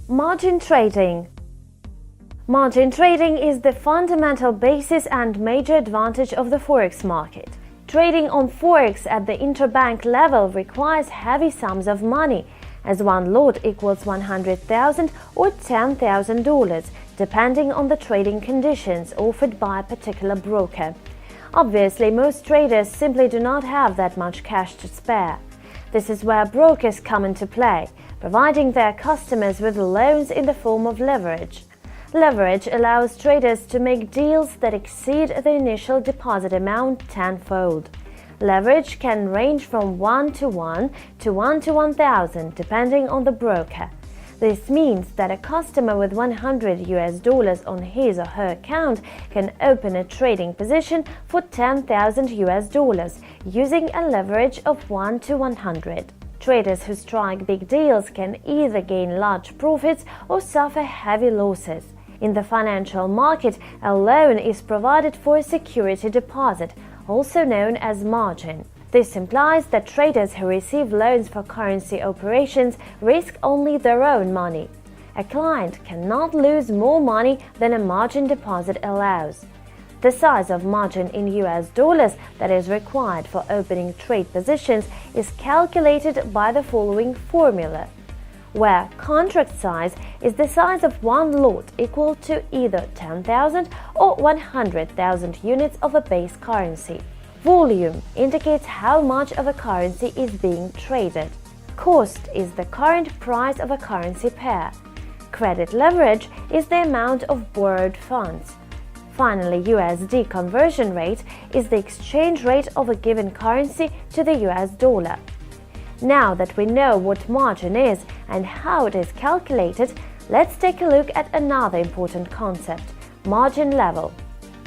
Margin trading. Margin trading is the fundamental basis and major advantage of the forex market. Trading on forex at the interbank level requires heavy sums of money, as one lot equals $100,000 or $10,000, depending on the trading conditions offered by a particular broker. Obviously, most traders simply do not have that much cash to spare. This is where brokers come into play, providing their customers with loans in the form of leverage. Leverage allows traders to make deals that exceed the initial deposit amount tenfold. Leverage can range from 1-to-1 to 1-to-1,000 depending on the broker. This means that a customer with $100 on his or her account can open a trading position for $10,000 using a leverage of 1-to-100. Traders who strike big deals can either gain large profits or suffer heavy losses. In the financial market, a loan is provided for a security deposit, also known as margin. This implies that traders who receive loans for currency operations risk only their own money. A client cannot lose more money than a margin deposit allows. The size of margin in US dollars that is required for opening trade positions is calculated by the following formula, where contract size is the size of one lot equal to either 10,000 or 100,000 units of a base currency. Volume indicates how much of a currency is being traded. Cost is the current price of a currency pair. Credit leverage is the amount of borrowed funds. Finally, USD conversion rate is the exchange rate of a given currency to the US dollar. Now that we know what margin is and how it is calculated, let's take a look at another important concept, margin level.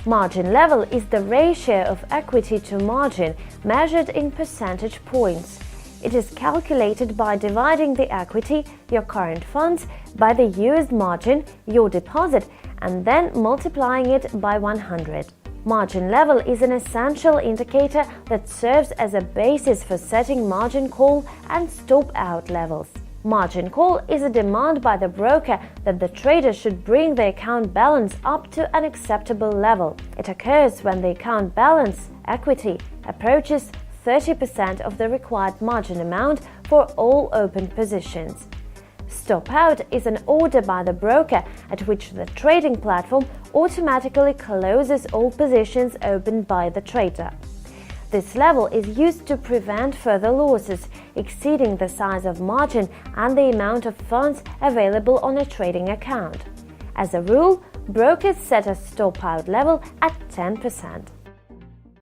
Margin level is the ratio of equity to margin measured in percentage points. It is calculated by dividing the equity, your current funds, by the used margin, your deposit, and then multiplying it by 100. Margin level is an essential indicator that serves as a basis for setting margin call and stop out levels. Margin call is a demand by the broker that the trader should bring the account balance up to an acceptable level. It occurs when the account balance, equity, approaches 30% of the required margin amount for all open positions. Stop out is an order by the broker at which the trading platform automatically closes all positions opened by the trader. This level is used to prevent further losses exceeding the size of margin and the amount of funds available on a trading account. As a rule, brokers set a stop out level at 10%.